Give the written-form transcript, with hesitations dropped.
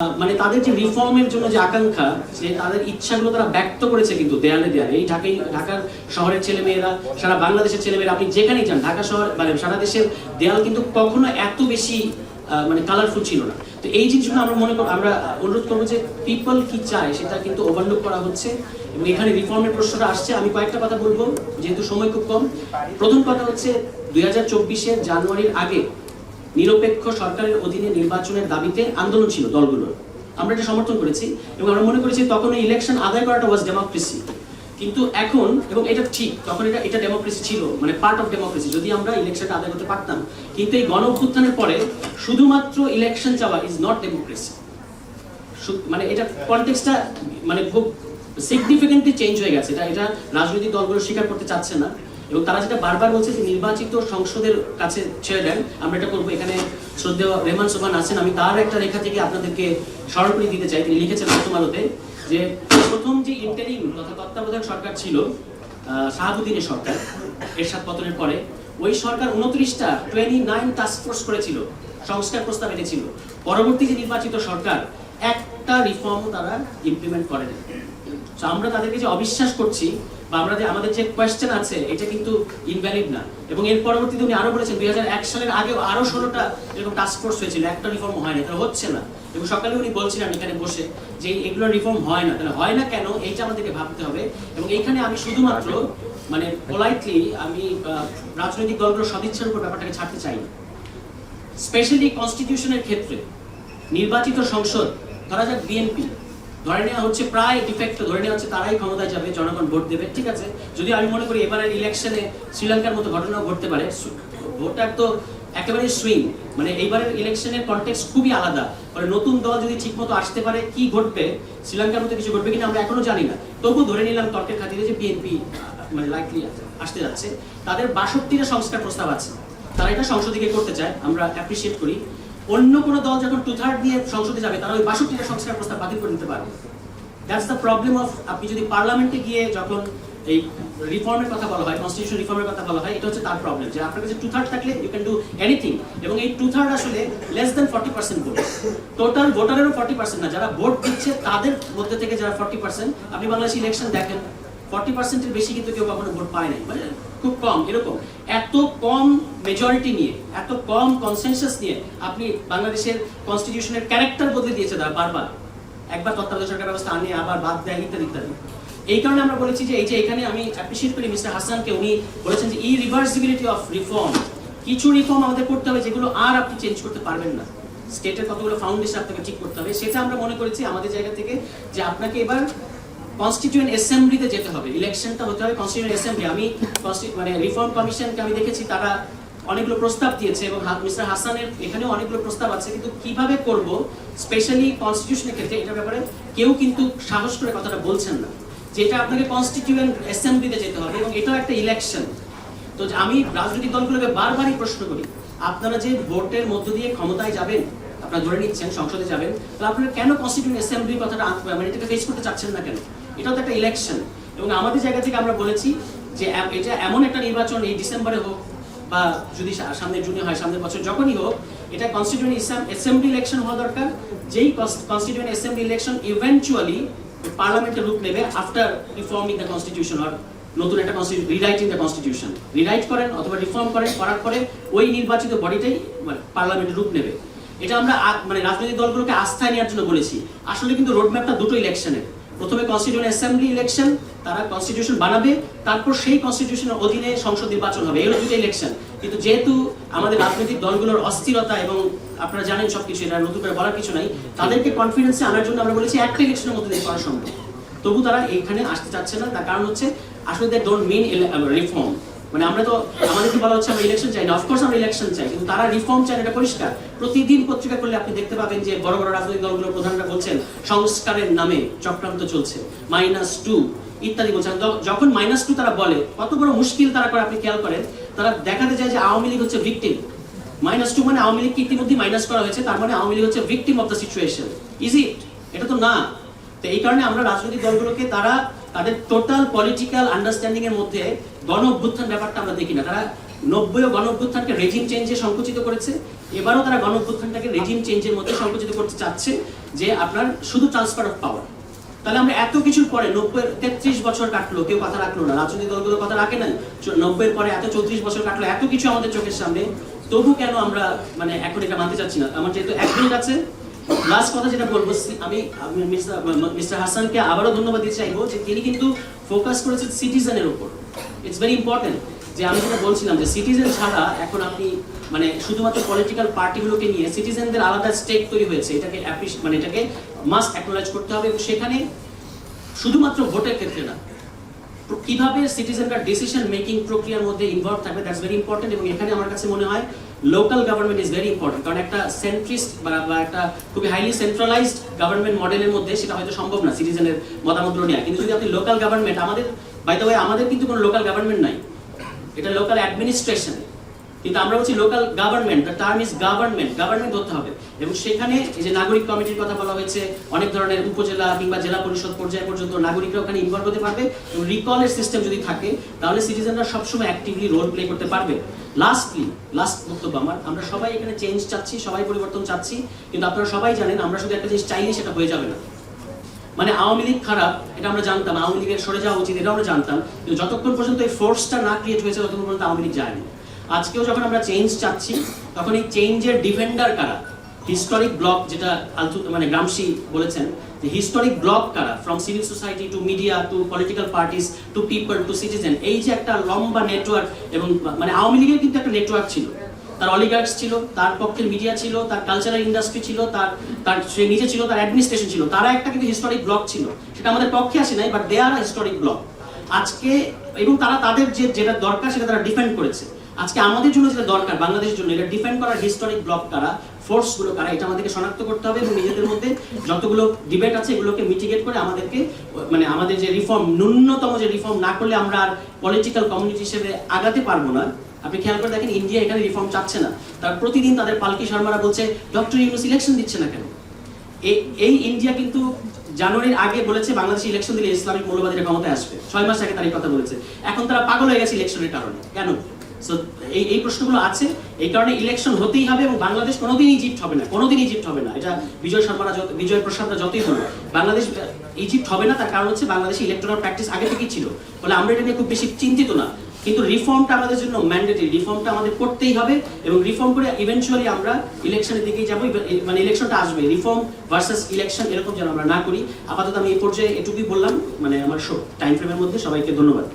মানে তাদের যে রিফর্মের জন্য যে আকাঙ্ক্ষা, যে তাদের ইচ্ছাগুলো তারা ব্যক্ত করেছে কিন্তু দেয়ালে দেয়ালে। এই ঢাকার শহরের ছেলেমেয়েরা, সারা বাংলাদেশের ছেলেমেয়েরা, আপনি যেখানেই যান ঢাকা শহর মানে সারা দেশের দেয়াল কিন্তু কখনো এত বেশি মানে কালারফুল ছিল না। তো এই জিনিসগুলো আমরা অনুরোধ করবো যে পিপল কি চায় সেটা কিন্তু ওভারলুক করা হচ্ছে এবং এখানে রিফর্মের প্রশ্নটা আসছে। আমি কয়েকটা কথা বলবো যেহেতু সময় খুব কম। প্রথম কথা হচ্ছে 2024 জানুয়ারির আগে নিরপেক্ষ সরকারের অধীনে নির্বাচনের দাবিতে আন্দোলন ছিল দলগুলোর, আমরা এটা সমর্থন করেছি এবং আমরা মনে করেছি তখন এই ইলেকশন আদায় করাটা ওয়াজ ডেমোক্রেসি। কিন্তু এখন, এবং এটা ঠিক, তখন এটা ডেমোক্রেসি ছিল, মানে পার্ট অফ ডেমোক্রেসি, যদি আমরা ইলেকশনটা আদায় করতে পারতাম। কিন্তু এই গণ অভ্যুত্থানের পরে শুধুমাত্র ইলেকশন চাওয়া ইজ নট ডেমোক্রেসি। মানে এটা কনটেক্সটটা মানে খুব সিগনিফিকেন্টলি চেঞ্জ হয়ে গেছে। এটা রাজনৈতিক দলগুলো স্বীকার করতে চাচ্ছে না এবং তারা যেটা বারবার বলছে যে নির্বাচিত সংসদের কাছে ছেড়ে দেন, আমরা এটা করবো। এখানে শ্রদ্ধেয় রেহমান সোবহান আছেন, আমি তার একটা লেখা থেকে আপনাদেরকে স্মরণ করে দিতে চাই। তিনি লিখেছেন প্রথম আলোতে যে প্রথম যে ইন্টারিম তথা তত্ত্বাবধায়ক সরকার ছিল শাহাবুদ্দিনের সরকার, এরশাদ পতনের পরে, ওই সরকার 29 টাস্ক ফোর্স করেছিল, সংস্কার প্রস্তাব এনেছিল। পরবর্তী যে নির্বাচিত সরকার একটা রিফর্মও তারা ইমপ্লিমেন্ট করেনি। তো আমরা তাদেরকে যে অবিশ্বাস করছি বা আমাদের যে কোয়েশ্চেন আছে এটা কিন্তু ইনভ্যালিড না। এবং এর পরবর্তীতে উনি আরো বলেছেন 2001 সালের আগে আরো 16টা এরকম টাস্ক ফোর্স হয়েছিল, একটা রিফর্ম হয়নি, তাহলে হচ্ছে না। এবং সকালে উনি বলছিলেন এখানে বসে যে এগুলো রিফর্ম হয় না, তাহলে হয় না কেন এইটা আমাদেরকে ভাবতে হবে। এবং এইখানে আমি শুধুমাত্র মানে পোলাইটলি আমি রাজনৈতিক দলগুলোর সদিচ্ছার উপর ব্যাপারটাকে ছাড়তে চাই না। স্পেশালি কনস্টিটিউশনের ক্ষেত্রে নির্বাচিত সংসদ, ধরা যাক বিএনপি, ধরে নেওয়া হচ্ছে প্রায় ডিফেক্ট, ধরে নেওয়া হচ্ছে তারাই ক্ষমতায় যাবে, জনগণ ভোট দেবে, ঠিক আছে। যদি আমি মনে করি এবারের ইলেকশনে শ্রীলঙ্কার মতো ঘটনাও ঘটতে পারে, ভোটার তো একেবারে সুইং, মানে এইবারের ইলেকশনের কনটেক্সট খুবই আলাদা। মানে নতুন দল যদি ঠিকমতো আসতে পারে, কি ঘটবে, শ্রীলঙ্কার মতো কিছু ঘটবে কিনা আমরা এখনো জানি না। তবু ধরে নিলাম তর্কের খাতিরে যে বিএনপি মানে লাইকলি আসতে যাচ্ছে, তাদের 62টা সংস্কার প্রস্তাব আছে, তারা এটা সংসদে করতে চায়, আমরা অ্যাপ্রিসিয়েট করি। অন্য কোনো দল যখন 2/3 দিয়ে সংসদে যাবে, তারা ওই 62টা সংস্কার প্রস্তাব বাতিল করে দিতে পারবে। দ্যাটস দ্য প্রবলেম অফ, আপনি যদি পার্লামেন্টে গিয়ে যখন এই রিফর্মের কথা বলা হয়, কনস্টিটিউশন রিফর্মের কথা বলা হয়, এটা হচ্ছে তার প্রবলেম যে আপনার কাছে 2/3 থাকলে ইউ ক্যান ডু এনিথিং। এবং এই 2/3 আসলে লেস দেন 40% ভোট, টোটাল ভোটারেরও 40% না, যারা ভোট দিচ্ছে তাদের মধ্যে থেকে যারা 40%। আপনি বাংলাদেশ ইলেকশন দেখেন, 40%-এর বেশি কিন্তু কেউ কখনো ভোট পায় নাই, মানে খুব কম। এরকম এত কম মেজরিটি নিয়ে, এত কম কনসেনসাস নিয়ে আপনি বাংলাদেশের কনস্টিটিউশনের ক্যারেক্টার বদলে দিয়েছে তারা বারবার, একবার তত্ত্বাবধায়ক সরকার ব্যবস্থা আনে আবার বাদ দেয়, ইত্যাদি ইত্যাদি। এই কারণে আমরা বলেছি যে এই যে এখানে আমি অ্যাপ্রিসিয়েট করি মিস্টার হাসানকে, উনি বলেছেন যে ইরিভার্সিবিলিটি অফ রিফর্ম। কিছু রিফর্ম আমাদের করতে হবে যেগুলো আর আপনি চেঞ্জ করতে পারবেন না, স্টেটের কতগুলো ফাউন্ডেশন আপনাকে ঠিক করতে হবে। সেটা আমরা মনে করেছি আমাদের জায়গা থেকে যে আপনাকে এবার কনস্টিটিউয়েন্ট অ্যাসেম্বলিতে যেতে হবে, ইলেকশনটা হতে হবে কনস্টিটিউয়েন্ট অ্যাসেম্বলি। আমি মানে রিফর্ম কমিশনকে আমি দেখেছি তারা অনেকগুলো প্রস্তাব দিয়েছে এবং মিস্টার হাসানের এখানেও অনেকগুলো প্রস্তাব আছে, কিন্তু কিভাবে করব স্পেশালি কনস্টিটিউশনের ক্ষেত্রে এটার ব্যাপারে কেউ কিন্তু সাহস করে কথাটা বলছেন না, যেটা আপনাকে কনস্টিটিউয়েন্ট অ্যাসেম্বলিতে যেতে হবে এবং এটাও একটা ইলেকশন। তো আমি রাজনৈতিক দলগুলোকে বারবারই প্রশ্ন করি, আপনারা যে ভোটের মধ্য দিয়ে ক্ষমতায় যাবেন, আপনারা ধরে নিচ্ছেন সংসদে যাবেন, তাহলে আপনারা কেন কনস্টিটিউয়েন্ট অ্যাসেম্বলির কথাটা মানে এটাকে ফেস করতে চাচ্ছেন না কেন? এটাও তো একটা ইলেকশন। এবং আমাদের জায়গা থেকে আমরা বলেছি যে এটা এমন একটা নির্বাচন, এই ডিসেম্বরে হোক বা যদি সামনের জুনে হয়, সামনের বছর যখনই হোক, এটা কনস্টিটিউয়েন্ট অ্যাসেম্বলি ইলেকশন হওয়া দরকার। যেই কনস্টিটিউয়েন্ট অ্যাসেম্বলি ইলেকশন ইভেন্চুয়ালি পার্লামেন্টের রূপ নেবে আফটার রিফর্মিং দ্য কনস্টিটিউশন, আর নতুন একটা রিরাইটিং দ্য কনস্টিটিউশন, রিরাইট করেন অথবা রিফর্ম করেন, করার পরে ওই নির্বাচিত বডিটাই পার্লামেন্টের রূপ নেবে। এটা আমরা মানে রাজনৈতিক দলগুলোকে আস্থায় নেওয়ার জন্য বলেছি। আসলে কিন্তু রোডম্যাপটা দুটো ইলেকশনের, প্রথমে কনস্টিটিউয়েন্ট অ্যাসেম্বলি ইলেকশন, তারা কনস্টিটিউশন বানাবে, তারপর সেই কনস্টিটিউশনের অধীনে সংসদ নির্বাচন হবে, এগুলো দুটো ইলেকশন। কিন্তু যেহেতু আমাদের রাজনৈতিক দলগুলোর অস্থিরতা এবং আপনারা জানেন সবকিছু, এটা নতুন করে বলার কিছু নাই, তাদেরকে কনফিডেন্সে আনার জন্য আমরা বলেছি একটা ইলেকশনের মধ্যে দিয়ে করা সম্ভব। তবু তারা এখানে আসতে চাচ্ছে না, তার কারণ হচ্ছে আসলে দে ডোন্ট মিন রিফর্ম। মানে আমরা তো আমাদেরকে বলা হচ্ছে আমরা ইলেকশন চাই না, অফকোর্স আমরা ইলেকশন চাই, কিন্তু তারা রিফর্ম চায়, এটা পরিষ্কার। প্রতিদিন পত্রিকা করলে আপনি দেখতে পাবেন যে বড় বড় রাজনৈতিক দলগুলোর প্রধানরা বলছেন সংস্কারের নামে চক্রান্ত চলছে, -2 ইত্যাদি বলছেন। যখন -2 তারা বলে, কত বড় মুশকিল তারা করে আপনি খেয়াল করেন। তারা দেখাতে যায় যে আওয়ামী লীগ হচ্ছে ভিকটিম, -2 মানে আওয়ামী লীগকে ইতিমধ্যে মাইনাস করা হয়েছে, তার মানে আওয়ামী লীগ হচ্ছে victim of the situation. Is it? এটা তো না। তো এই কারণে আমরা রাজনৈতিক দলগুলোকে তারা তাদের টোটাল পলিটিক্যাল আন্ডারস্ট্যান্ডিং এর মধ্যে গণ অভ্যুত্থান ব্যাপারটা আমরা দেখি না। তারা 90 গণ অভ্যুত্থানকে রেজিম চেঞ্জে সংকুচিত করেছে, এবারও তারা গণ অভ্যুত্থানটাকে রেজিম চেঞ্জের মধ্যে সংকুচিত করতে চাচ্ছে। যে আপনার শুধু ট্রান্সফার অফ পাওয়ার। তাহলে আমরা এত কিছুর পরে 33 বছর কাটলো, কেউ কথা রাখলো না, রাজনৈতিক দলগুলো কথা রাখে নাই, 90-এর পরে এত 34 বছর কাটলো, এত কিছু আমাদের চোখের সামনে, তবু কেন আমরা মানে এখন এটা মানতে চাচ্ছি না? আমার যেহেতু 1 মিনিট আছে, লাস্ট কথা যেটা বলবো, আমি মিস্টার হাসানকে আবারও ধন্যবাদ দিতে চাইবো যে তিনি কিন্তু ফোকাস করেছেন সিটিজেনের উপর। ইটস ভেরি ইম্পর্টেন্ট যে আমি যেটা বলছিলাম যে সিটিজেন ছাড়া এখন আপনি মানে শুধুমাত্র পলিটিক্যাল পার্টিগুলোকে নিয়ে সিটিজেনদের আলাদা স্টেক তৈরি হয়েছে, এটাকে মানে এটাকে মাস্ট অ্যাকনোলেজ করতে হবে। এবং সেখানে শুধুমাত্র ভোটের ক্ষেত্রে না, কিভাবে সিটিজেনরা ডিসিশন মেকিং প্রক্রিয়ার মধ্যে ইনভলভ থাকবে, দ্যাটস ভেরি ইম্পর্টেন্ট। এবং এখানে আমার কাছে মনে হয় local government is very important, কারণ একটা সেন্ট্রিস্ট বা একটা খুবই হাইলি সেন্ট্রালাইজড গভর্নমেন্ট মডেলের মধ্যে সেটা হয়তো সম্ভব না সিটিজেনের মতামতগুলো নেওয়া। কিন্তু যদি আপনি লোকাল গভর্নমেন্ট, আমাদের বাই দ্য ওয়ে আমাদের কিন্তু কোনো লোকাল গভর্নমেন্ট নাই, এটা লোকাল অ্যাডমিনিস্ট্রেশন, কিন্তু আমরা বলছি local government, the term is government, government ধরতে হবে। এবং সেখানে এই যে নাগরিক কমিটির কথা বলা হয়েছে, অনেক ধরনের উপজেলা কিংবা জেলা পরিষদ পর্যায় পর্যন্ত নাগরিকরা ওখানে ইনভলভ হতে পারবে। এবং রিকলের সিস্টেম যদি থাকে তাহলে সিটিজেনরা সবসময় অ্যাক্টিভলি রোল প্লে করতে পারবে। লাস্ট বক্তব্য আমার, আমরা সবাই এখানে চেঞ্জ চাচ্ছি, সবাই পরিবর্তন চাচ্ছি, কিন্তু আপনারা সবাই জানেন আমরা শুধু একটা জিনিস চাইলে সেটা হয়ে যাবে না। মানে আওয়ামী লীগ খারাপ এটা আমরা জানতাম, আওয়ামী লীগের সরে যাওয়া উচিত এটাও আমরা জানতাম, কিন্তু যতক্ষণ পর্যন্ত এই ফোর্সটা না ক্রিয়েট হয়েছে ততক্ষণ পর্যন্ত আওয়ামী লীগ যায়নি। আজকেও যখন আমরা চেঞ্জ চাচ্ছি তখন এই চেঞ্জের ডিফেন্ডার কারা, হিস্টোরিক ব্লক, যেটা মানে গ্রামসি বলেছেন যে হিস্টোরিক ব্লক কারা, from civil society to media to political parties to people to citizen, এই যে একটা লম্বা নেটওয়ার্ক। এবং মানে আওয়ামী লীগের কিন্তু একটা নেটওয়ার্ক ছিল, তার অলিগার্কস ছিল, তার পক্ষের মিডিয়া ছিল, তার কালচারাল ইন্ডাস্ট্রি ছিল, তার সে নিজে ছিল, তার অ্যাডমিনিস্ট্রেশন ছিল, তারা একটা কিন্তু হিস্টোরিক ব্লক ছিল। সেটা আমাদের পক্ষে আসে নাই, but they are historic bloc আজকে। এবং তারা তাদের যেটা দরকার সেটা তারা ডিফেন্ড করেছে। আজকে আমাদের জন্য যেটা দরকার বাংলাদেশের জন্য, এটা ডিফেন্ড করার হিস্টোরিক ব্লক কারা, ফোর্সগুলো কারা, এটা আমাদেরকে শনাক্ত করতে হবে। এবং নিজেদের মধ্যে যতগুলো ডিবেট আছে এগুলোকে মিটিগেট করে আমাদেরকে মানে আমাদের যে রিফর্ম, ন্যূনতম যে রিফর্ম না করলে আমরা আর পলিটিক্যাল কমিউনিটি হিসেবে আগাতে পারবো না। আপনি খেয়াল করে দেখেন ইন্ডিয়া এখানে রিফর্ম চাচ্ছে না, তার প্রতিদিন তাদের পালকি শর্মারা বলছে ডক্টর ইউনূস ইলেকশন দিচ্ছে না কেন। এই ইন্ডিয়া কিন্তু জানুয়ারির আগে বলেছে বাংলাদেশে ইলেকশন দিলে ইসলামিক মৌলবাদীরা ক্ষমতায় আসবে, 6 মাস আগে তার এই কথা বলেছে। এখন তারা পাগল হয়ে গেছে ইলেকশনের কারণে, কেন? সো এই প্রশ্নগুলো আছে, এই কারণে ইলেকশন হতেই হবে। এবং বাংলাদেশ কোনোদিন ইজিপ্ট হবে না, কোনোদিন ইজিপ্ট হবে না। এটা বিজয় প্রসাদরা যতই বলুন, বাংলাদেশ ইজিপ্ট হবে না। তার কারণ হচ্ছে বাংলাদেশে ইলেকট্রাল প্র্যাকটিস আগে থেকেই ছিল, ফলে আমরা এটা নিয়ে খুব বেশি চিন্তিত না। কিন্তু রিফর্মটা আমাদের জন্য ম্যান্ডেটরি, রিফর্মটা আমাদের করতেই হবে। এবং রিফর্ম করে ইভেনচুয়ালি আমরা ইলেকশনের দিকেই যাবো, মানে ইলেকশনটা আসবে, রিফর্ম ভার্সেস ইলেকশন এরকম যেন আমরা না করি। আপাতত আমি এই পর্যায়ে এটুকুই বললাম, মানে আমার টাইম ফ্রেমের মধ্যে। সবাইকে ধন্যবাদ।